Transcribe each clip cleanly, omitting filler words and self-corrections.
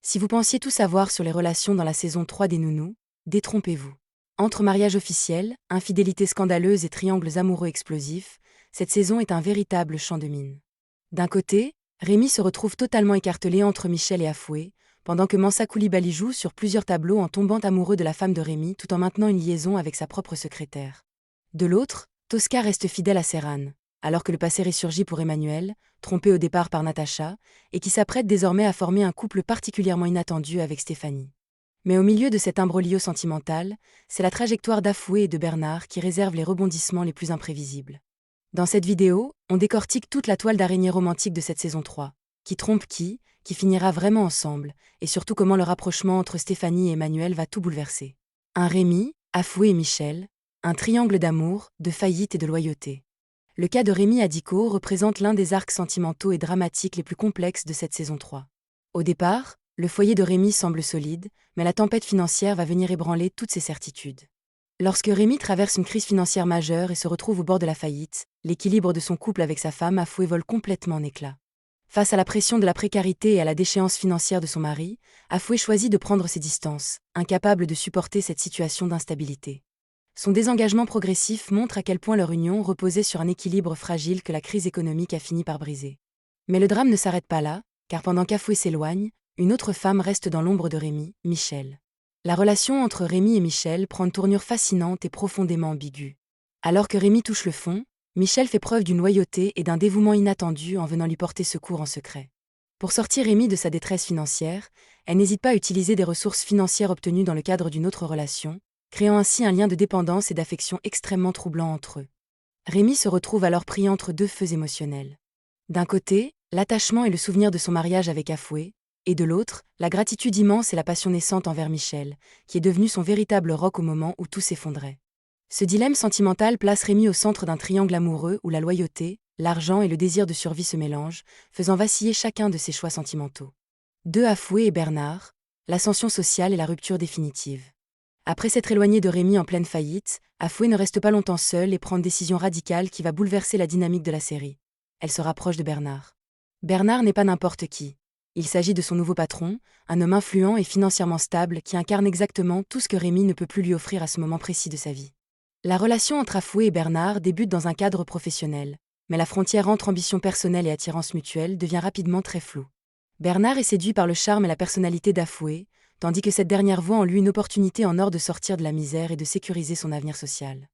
Si vous pensiez tout savoir sur les relations dans la saison 3 des Nounous, détrompez-vous. Entre mariage officiel, infidélité scandaleuse et triangles amoureux explosifs, cette saison est un véritable champ de mines. D'un côté, Rémi se retrouve totalement écartelé entre Michel et Afoué, pendant que Mansa Koulibaly joue sur plusieurs tableaux en tombant amoureux de la femme de Rémi tout en maintenant une liaison avec sa propre secrétaire. De l'autre, Tosca reste fidèle à Serran, alors que le passé ressurgit pour Emmanuel, trompé au départ par Natacha, et qui s'apprête désormais à former un couple particulièrement inattendu avec Stéphanie. Mais au milieu de cet imbroglio sentimental, c'est la trajectoire d'Afoué et de Bernard qui réserve les rebondissements les plus imprévisibles. Dans cette vidéo, on décortique toute la toile d'araignée romantique de cette saison 3. Qui trompe qui finira vraiment ensemble, et surtout comment le rapprochement entre Stéphanie et Emmanuel va tout bouleverser. Un Rémi, Afoué et Michel, un triangle d'amour, de faillite et de loyauté. Le cas de Rémi Adiko représente l'un des arcs sentimentaux et dramatiques les plus complexes de cette saison 3. Au départ, le foyer de Rémi semble solide, mais la tempête financière va venir ébranler toutes ses certitudes. Lorsque Rémi traverse une crise financière majeure et se retrouve au bord de la faillite, l'équilibre de son couple avec sa femme Afoué vole complètement en éclats. Face à la pression de la précarité et à la déchéance financière de son mari, Afoué choisit de prendre ses distances, incapable de supporter cette situation d'instabilité. Son désengagement progressif montre à quel point leur union reposait sur un équilibre fragile que la crise économique a fini par briser. Mais le drame ne s'arrête pas là, car pendant qu'Afoué s'éloigne, une autre femme reste dans l'ombre de Rémi, Michel. La relation entre Rémi et Michel prend une tournure fascinante et profondément ambiguë. Alors que Rémi touche le fond, Michel fait preuve d'une loyauté et d'un dévouement inattendu en venant lui porter secours en secret. Pour sortir Rémi de sa détresse financière, elle n'hésite pas à utiliser des ressources financières obtenues dans le cadre d'une autre relation, créant ainsi un lien de dépendance et d'affection extrêmement troublant entre eux. Rémi se retrouve alors pris entre deux feux émotionnels. D'un côté, l'attachement et le souvenir de son mariage avec Afoué, et de l'autre, la gratitude immense et la passion naissante envers Michel, qui est devenu son véritable roc au moment où tout s'effondrait. Ce dilemme sentimental place Rémi au centre d'un triangle amoureux où la loyauté, l'argent et le désir de survie se mélangent, faisant vaciller chacun de ses choix sentimentaux. De Afoué et Bernard, l'ascension sociale et la rupture définitive. Après s'être éloigné de Rémi en pleine faillite, Afoué ne reste pas longtemps seul et prend une décision radicale qui va bouleverser la dynamique de la série. Elle se rapproche de Bernard. Bernard n'est pas n'importe qui. Il s'agit de son nouveau patron, un homme influent et financièrement stable qui incarne exactement tout ce que Rémi ne peut plus lui offrir à ce moment précis de sa vie. La relation entre Afoué et Bernard débute dans un cadre professionnel, mais la frontière entre ambition personnelle et attirance mutuelle devient rapidement très floue. Bernard est séduit par le charme et la personnalité d'Afoué, tandis que cette dernière voit en lui une opportunité en or de sortir de la misère et de sécuriser son avenir social.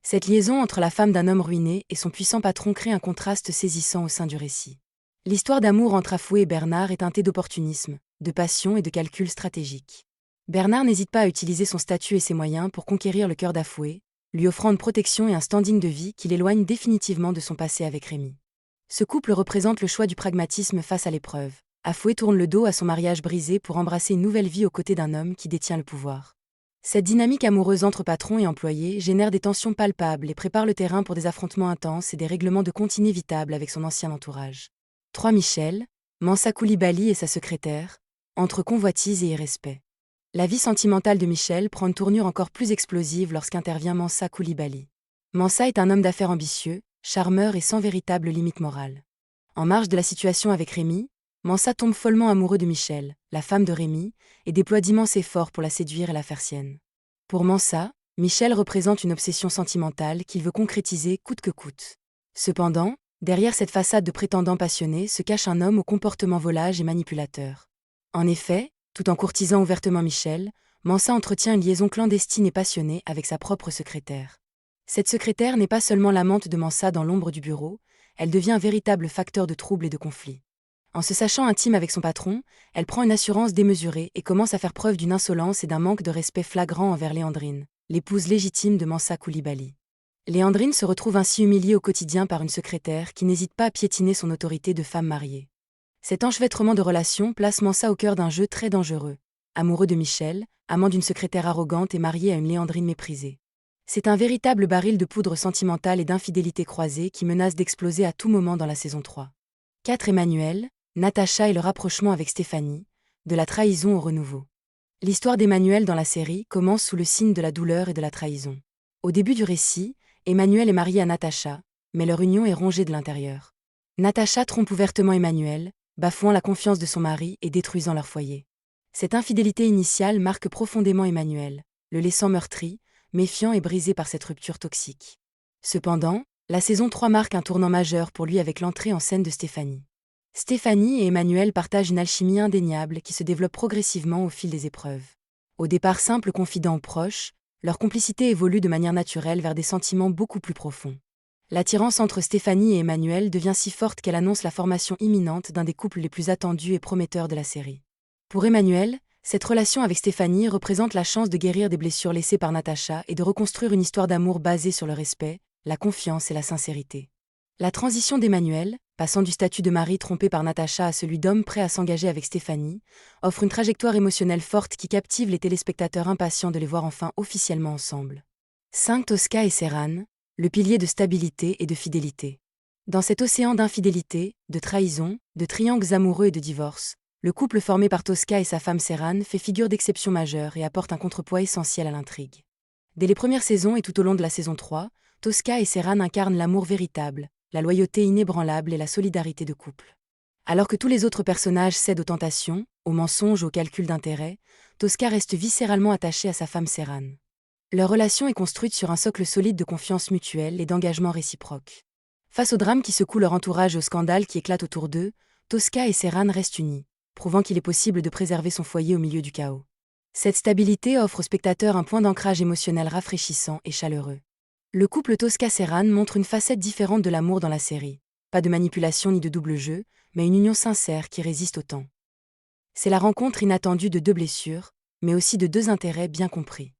Cette liaison entre la femme d'un homme ruiné et son puissant patron crée un contraste saisissant au sein du récit. L'histoire d'amour entre Afoué et Bernard est teintée d'opportunisme, de passion et de calcul stratégique. Bernard n'hésite pas à utiliser son statut et ses moyens pour conquérir le cœur d'Afoué, lui offrant une protection et un standing de vie qui l'éloignent définitivement de son passé avec Rémi. Ce couple représente le choix du pragmatisme face à l'épreuve. Afoué tourne le dos à son mariage brisé pour embrasser une nouvelle vie aux côtés d'un homme qui détient le pouvoir. Cette dynamique amoureuse entre patron et employé génère des tensions palpables et prépare le terrain pour des affrontements intenses et des règlements de compte inévitables avec son ancien entourage. 3 Michel, Mansa Koulibaly et sa secrétaire, entre convoitise et irrespect. La vie sentimentale de Michel prend une tournure encore plus explosive lorsqu'intervient Mansa Koulibaly. Mansa est un homme d'affaires ambitieux, charmeur et sans véritable limite morale. En marge de la situation avec Rémi, Mansa tombe follement amoureux de Michel, la femme de Rémi, et déploie d'immenses efforts pour la séduire et la faire sienne. Pour Mansa, Michel représente une obsession sentimentale qu'il veut concrétiser coûte que coûte. Cependant, derrière cette façade de prétendant passionné se cache un homme au comportement volage et manipulateur. En effet, tout en courtisant ouvertement Michel, Mansa entretient une liaison clandestine et passionnée avec sa propre secrétaire. Cette secrétaire n'est pas seulement l'amante de Mansa dans l'ombre du bureau, elle devient un véritable facteur de troubles et de conflits. En se sachant intime avec son patron, elle prend une assurance démesurée et commence à faire preuve d'une insolence et d'un manque de respect flagrant envers Léandrine, l'épouse légitime de Mansa Koulibaly. Léandrine se retrouve ainsi humiliée au quotidien par une secrétaire qui n'hésite pas à piétiner son autorité de femme mariée. Cet enchevêtrement de relations place Mansa au cœur d'un jeu très dangereux. Amoureux de Michel, amant d'une secrétaire arrogante et marié à une Léandrine méprisée. C'est un véritable baril de poudre sentimentale et d'infidélité croisée qui menace d'exploser à tout moment dans la saison 3. 4 Emmanuel, Natacha et le rapprochement avec Stéphanie, de la trahison au renouveau. L'histoire d'Emmanuel dans la série commence sous le signe de la douleur et de la trahison. Au début du récit, Emmanuel est marié à Natacha, mais leur union est rongée de l'intérieur. Natacha trompe ouvertement Emmanuel, bafouant la confiance de son mari et détruisant leur foyer. Cette infidélité initiale marque profondément Emmanuel, le laissant meurtri, méfiant et brisé par cette rupture toxique. Cependant, la saison 3 marque un tournant majeur pour lui avec l'entrée en scène de Stéphanie. Stéphanie et Emmanuel partagent une alchimie indéniable qui se développe progressivement au fil des épreuves. Au départ simples confidents ou proches, leur complicité évolue de manière naturelle vers des sentiments beaucoup plus profonds. L'attirance entre Stéphanie et Emmanuel devient si forte qu'elle annonce la formation imminente d'un des couples les plus attendus et prometteurs de la série. Pour Emmanuel, cette relation avec Stéphanie représente la chance de guérir des blessures laissées par Natacha et de reconstruire une histoire d'amour basée sur le respect, la confiance et la sincérité. La transition d'Emmanuel, passant du statut de mari trompé par Natacha à celui d'homme prêt à s'engager avec Stéphanie, offre une trajectoire émotionnelle forte qui captive les téléspectateurs impatients de les voir enfin officiellement ensemble. 5. Tosca et Serran, le pilier de stabilité et de fidélité. Dans cet océan d'infidélité, de trahison, de triangles amoureux et de divorce, le couple formé par Tosca et sa femme Serran fait figure d'exception majeure et apporte un contrepoids essentiel à l'intrigue. Dès les premières saisons et tout au long de la saison 3, Tosca et Serran incarnent l'amour véritable, la loyauté inébranlable et la solidarité de couple. Alors que tous les autres personnages cèdent aux tentations, aux mensonges, aux calculs d'intérêt, Tosca reste viscéralement attaché à sa femme Serran. Leur relation est construite sur un socle solide de confiance mutuelle et d'engagement réciproque. Face au drame qui secoue leur entourage et au scandale qui éclate autour d'eux, Tosca et Serran restent unis, prouvant qu'il est possible de préserver son foyer au milieu du chaos. Cette stabilité offre au spectateur un point d'ancrage émotionnel rafraîchissant et chaleureux. Le couple Tosca-Serran montre une facette différente de l'amour dans la série. Pas de manipulation ni de double jeu, mais une union sincère qui résiste au temps. C'est la rencontre inattendue de deux blessures, mais aussi de deux intérêts bien compris.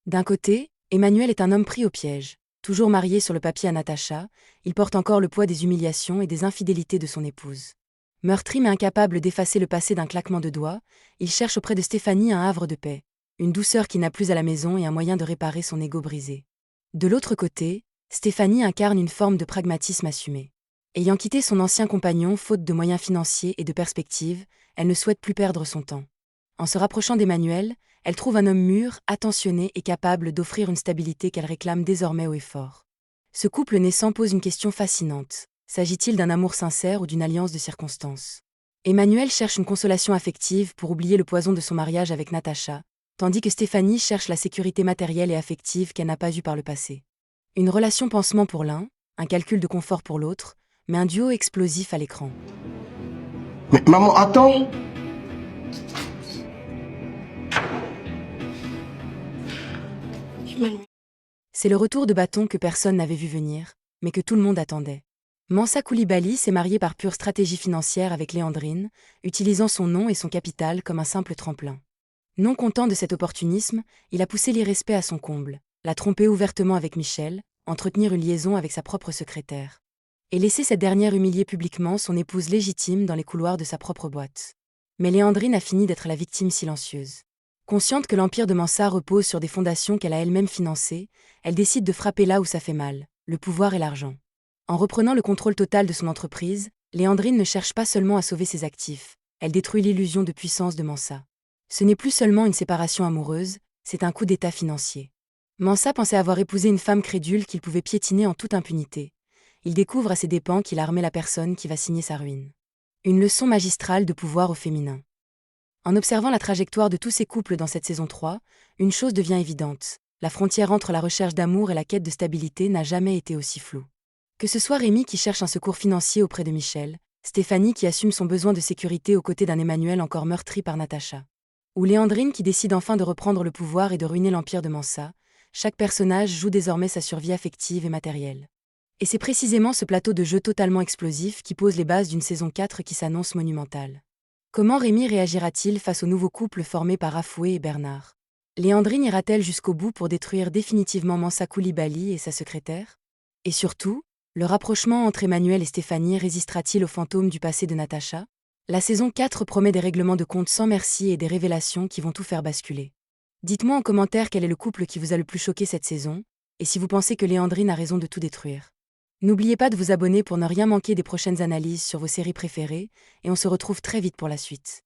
D'un côté, Emmanuel est un homme pris au piège. Toujours marié sur le papier à Natacha, il porte encore le poids des humiliations et des infidélités de son épouse. Meurtri mais incapable d'effacer le passé d'un claquement de doigts, il cherche auprès de Stéphanie un havre de paix, une douceur qui n'a plus à la maison et un moyen de réparer son ego brisé. De l'autre côté, Stéphanie incarne une forme de pragmatisme assumé. Ayant quitté son ancien compagnon faute de moyens financiers et de perspectives, elle ne souhaite plus perdre son temps. En se rapprochant d'Emmanuel, elle trouve un homme mûr, attentionné et capable d'offrir une stabilité qu'elle réclame désormais haut et fort. Ce couple naissant pose une question fascinante. S'agit-il d'un amour sincère ou d'une alliance de circonstances? Emmanuel cherche une consolation affective pour oublier le poison de son mariage avec Natacha, tandis que Stéphanie cherche la sécurité matérielle et affective qu'elle n'a pas eue par le passé. Une relation pansement pour l'un, un calcul de confort pour l'autre, mais un duo explosif à l'écran. Mais maman, attends! C'est le retour de bâton que personne n'avait vu venir, mais que tout le monde attendait. Mansa Koulibaly s'est marié par pure stratégie financière avec Léandrine, utilisant son nom et son capital comme un simple tremplin. Non content de cet opportunisme, il a poussé l'irrespect à son comble, l'a trompé ouvertement avec Michel, entretenir une liaison avec sa propre secrétaire. Et laisser cette dernière humilier publiquement son épouse légitime dans les couloirs de sa propre boîte. Mais Léandrine a fini d'être la victime silencieuse. Consciente que l'empire de Mansa repose sur des fondations qu'elle a elle-même financées, elle décide de frapper là où ça fait mal, le pouvoir et l'argent. En reprenant le contrôle total de son entreprise, Léandrine ne cherche pas seulement à sauver ses actifs, elle détruit l'illusion de puissance de Mansa. Ce n'est plus seulement une séparation amoureuse, c'est un coup d'état financier. Mansa pensait avoir épousé une femme crédule qu'il pouvait piétiner en toute impunité. Il découvre à ses dépens qu'il a armé la personne qui va signer sa ruine. Une leçon magistrale de pouvoir au féminin. En observant la trajectoire de tous ces couples dans cette saison 3, une chose devient évidente. La frontière entre la recherche d'amour et la quête de stabilité n'a jamais été aussi floue. Que ce soit Rémi qui cherche un secours financier auprès de Michel, Stéphanie qui assume son besoin de sécurité aux côtés d'un Emmanuel encore meurtri par Natacha, ou Léandrine qui décide enfin de reprendre le pouvoir et de ruiner l'empire de Mansa, chaque personnage joue désormais sa survie affective et matérielle. Et c'est précisément ce plateau de jeu totalement explosif qui pose les bases d'une saison 4 qui s'annonce monumentale. Comment Rémi réagira-t-il face au nouveau couple formé par Afoué et Bernard? Léandrine ira-t-elle jusqu'au bout pour détruire définitivement Mansa Koulibaly et sa secrétaire? Et surtout, le rapprochement entre Emmanuel et Stéphanie résistera-t-il au fantôme du passé de Natacha? La saison 4 promet des règlements de compte sans merci et des révélations qui vont tout faire basculer. Dites-moi en commentaire quel est le couple qui vous a le plus choqué cette saison, et si vous pensez que Léandrine a raison de tout détruire. N'oubliez pas de vous abonner pour ne rien manquer des prochaines analyses sur vos séries préférées, et on se retrouve très vite pour la suite.